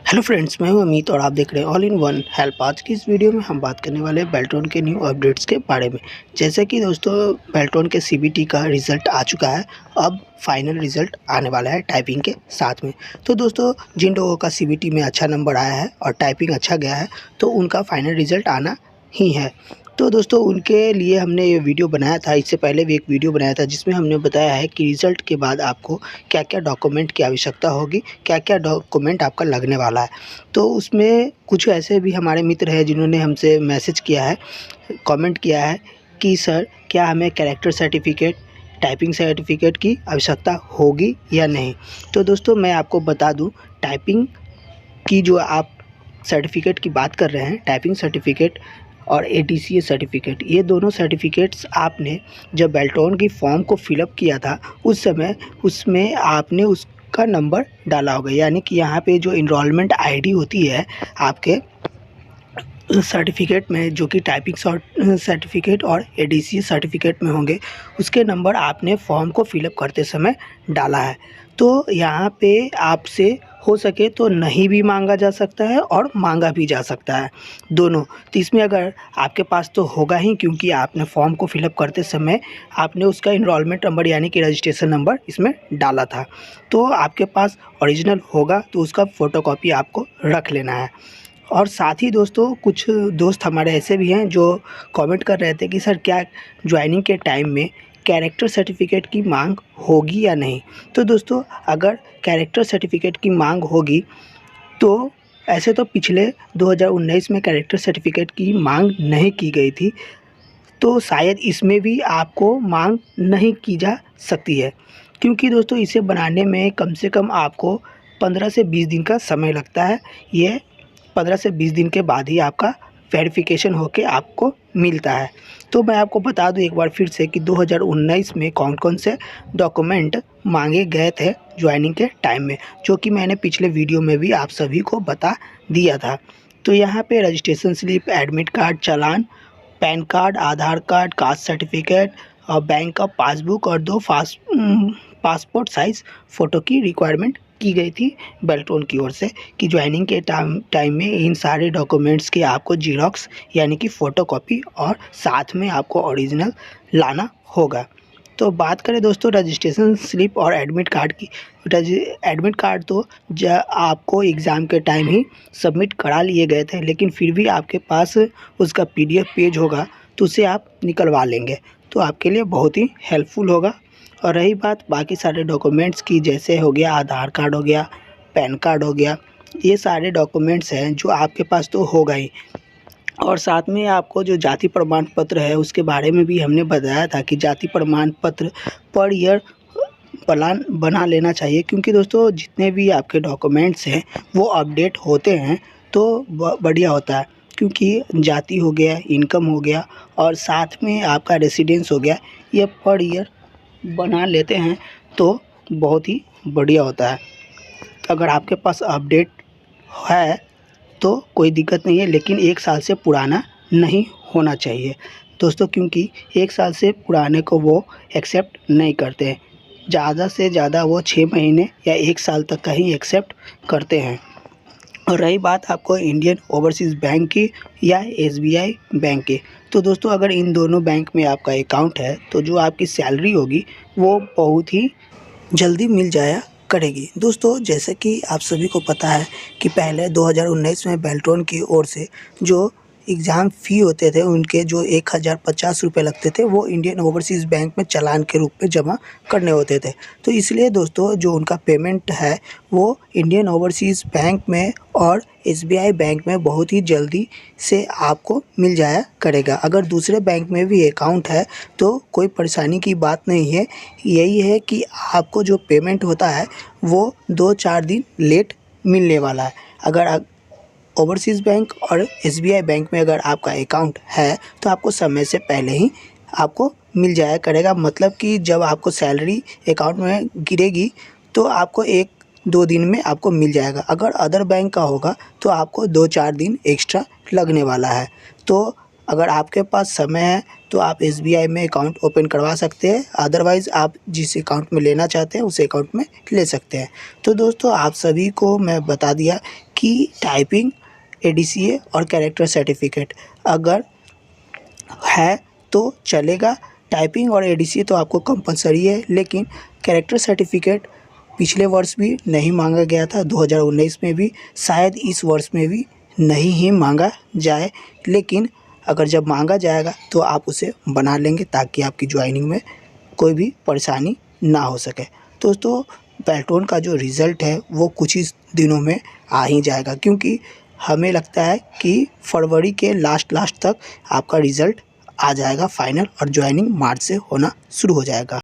Hello friends, मैं हूं अमित और आप देख रहे हैं ऑल इन वन हेल्प। आज की इस वीडियो में हम बात करने वाले हैं बेल्ट्रॉन के न्यू अपडेट्स के बारे में। जैसे कि दोस्तों, बेल्ट्रॉन के सीबीटी का रिज़ल्ट आ चुका है। अब फाइनल रिज़ल्ट आने वाला है टाइपिंग के साथ में। तो दोस्तों, जिन लोगों का सीबीटी में अच्छा नंबर आया है और टाइपिंग अच्छा गया है तो उनका फाइनल रिज़ल्ट आना ही है। तो दोस्तों, उनके लिए हमने ये वीडियो बनाया था। इससे पहले भी एक वीडियो बनाया था जिसमें हमने बताया है कि रिज़ल्ट के बाद आपको क्या क्या डॉक्यूमेंट की आवश्यकता होगी, क्या क्या डॉक्यूमेंट आपका लगने वाला है। तो उसमें कुछ ऐसे भी हमारे मित्र हैं जिन्होंने हमसे मैसेज किया है, कमेंट किया है कि सर, क्या हमें कैरेक्टर सर्टिफिकेट, टाइपिंग सर्टिफिकेट की आवश्यकता होगी या नहीं। तो दोस्तों, मैं आपको बता दूं, टाइपिंग की जो आप सर्टिफिकेट की बात कर रहे हैं, टाइपिंग सर्टिफिकेट और एटीसीए सर्टिफिकेट, ये दोनों सर्टिफिकेट्स आपने जब बेल्ट्रॉन की फॉर्म को फिलअप किया था उस समय उसमें आपने उसका नंबर डाला होगा। यानी कि यहाँ पे जो इनरोलमेंट आईडी होती है आपके सर्टिफिकेट में, जो कि टाइपिंग सर्टिफिकेट और एडीसीए सर्टिफिकेट में होंगे, उसके नंबर आपने फॉर्म को फिलअप करते समय डाला है। तो यहाँ पे आपसे हो सके तो नहीं भी मांगा जा सकता है और मांगा भी जा सकता है, दोनों। तो इसमें अगर आपके पास तो होगा ही, क्योंकि आपने फॉर्म को फिलअप करते समय आपने उसका इनरोलमेंट नंबर यानी कि रजिस्ट्रेशन नंबर इसमें डाला था। तो आपके पास ओरिजिनल होगा तो उसका फ़ोटोकॉपी आपको रख लेना है। और साथ ही दोस्तों, कुछ दोस्त हमारे ऐसे भी हैं जो कमेंट कर रहे थे कि सर, क्या ज्वाइनिंग के टाइम में कैरेक्टर सर्टिफिकेट की मांग होगी या नहीं। तो दोस्तों, अगर कैरेक्टर सर्टिफिकेट की मांग होगी तो ऐसे तो पिछले 2019 में कैरेक्टर सर्टिफिकेट की मांग नहीं की गई थी, तो शायद इसमें भी आपको मांग नहीं की जा सकती है। क्योंकि दोस्तों, इसे बनाने में कम से कम आपको 15 से 20 दिन का समय लगता है। ये 15 से 20 दिन के बाद ही आपका वेरिफिकेशन होके आपको मिलता है। तो मैं आपको बता दूं एक बार फिर से कि 2019 में कौन कौन से डॉक्यूमेंट मांगे गए थे ज्वाइनिंग के टाइम में, जो कि मैंने पिछले वीडियो में भी आप सभी को बता दिया था। तो यहाँ पे रजिस्ट्रेशन स्लिप, एडमिट कार्ड, चालान, पैन कार्ड, आधार कार्ड, कास्ट सर्टिफिकेट और बैंक का पासबुक और 2 पासपोर्ट साइज़ फ़ोटो की रिक्वायरमेंट की गई थी बेल्ट्रॉन की ओर से कि ज्वाइनिंग के टाइम में इन सारे डॉक्यूमेंट्स की आपको जीरोक्स यानी कि फ़ोटोकॉपी और साथ में आपको ओरिजिनल लाना होगा। तो बात करें दोस्तों रजिस्ट्रेशन स्लिप और एडमिट कार्ड की। एडमिट कार्ड तो आपको एग्ज़ाम के टाइम ही सबमिट करा लिए गए थे, लेकिन फिर भी आपके पास उसका पीडीएफ पेज होगा तो उसे आप निकलवा लेंगे, तो आपके लिए बहुत ही हेल्पफुल होगा। और रही बात बाकी सारे डॉक्यूमेंट्स की, जैसे हो गया आधार कार्ड, हो गया पैन कार्ड, हो गया, ये सारे डॉक्यूमेंट्स हैं जो आपके पास तो होगा ही। और साथ में आपको जो जाति प्रमाण पत्र है उसके बारे में भी हमने बताया था कि जाति प्रमाण पत्र पर ईयर प्लान बना लेना चाहिए, क्योंकि दोस्तों जितने भी आपके डॉक्यूमेंट्स हैं वो अपडेट होते हैं तो बढ़िया होता है। क्योंकि जाति हो गया, इनकम हो गया और साथ में आपका रेसिडेंस हो गया, ये पर ईयर बना लेते हैं तो बहुत ही बढ़िया होता है। अगर आपके पास अपडेट है तो कोई दिक्कत नहीं है, लेकिन 1 साल से पुराना नहीं होना चाहिए दोस्तों, क्योंकि 1 साल से पुराने को वो एक्सेप्ट नहीं करते हैं। ज़्यादा से ज़्यादा वो 6 महीने या 1 साल तक का ही एक्सेप्ट करते हैं। और रही बात आपको इंडियन ओवरसीज़ बैंक की या एसबीआई बैंक की, तो दोस्तों अगर इन दोनों बैंक में आपका अकाउंट है तो जो आपकी सैलरी होगी वो बहुत ही जल्दी मिल जाया करेगी। दोस्तों, जैसे कि आप सभी को पता है कि पहले 2019 में बेल्ट्रॉन की ओर से जो एग्ज़ाम फ़ी होते थे उनके जो 1050 रुपये लगते थे वो इंडियन ओवरसीज़ बैंक में चालान के रूप में जमा करने होते थे। तो इसलिए दोस्तों, जो उनका पेमेंट है वो इंडियन ओवरसीज़ बैंक में और एसबीआई बैंक में बहुत ही जल्दी से आपको मिल जाया करेगा। अगर दूसरे बैंक में भी अकाउंट है तो कोई परेशानी की बात नहीं है। यही है कि आपको जो पेमेंट होता है वो 2-4 दिन लेट मिलने वाला है। अगर ओवरसीज़ बैंक और एसबीआई बैंक में अगर आपका अकाउंट है तो आपको समय से पहले ही आपको मिल जाया करेगा। मतलब कि जब आपको सैलरी अकाउंट में गिरेगी तो आपको 1-2 दिन में आपको मिल जाएगा। अगर अदर बैंक का होगा तो आपको 2-4 दिन एक्स्ट्रा लगने वाला है। तो अगर आपके पास समय है तो आप एसबीआई में अकाउंट ओपन करवा सकते हैं, अदरवाइज़ आप जिस अकाउंट में लेना चाहते हैं उस अकाउंट में ले सकते हैं। तो दोस्तों, आप सभी को मैं बता दिया कि टाइपिंग, एडीसीए और कैरेक्टर सर्टिफिकेट अगर है तो चलेगा। टाइपिंग और एडीसीए तो आपको कंपलसरी है, लेकिन कैरेक्टर सर्टिफिकेट पिछले वर्ष भी नहीं मांगा गया था, 2019 में भी, शायद इस वर्ष में भी नहीं ही मांगा जाए। लेकिन अगर जब मांगा जाएगा तो आप उसे बना लेंगे ताकि आपकी ज्वाइनिंग में कोई भी परेशानी ना हो सके। दोस्तों, पेल्टोन का जो रिज़ल्ट है वो कुछ ही दिनों में आ ही जाएगा, क्योंकि हमें लगता है कि फरवरी के लास्ट तक आपका रिज़ल्ट आ जाएगा फाइनल, और ज्वाइनिंग मार्च से होना शुरू हो जाएगा।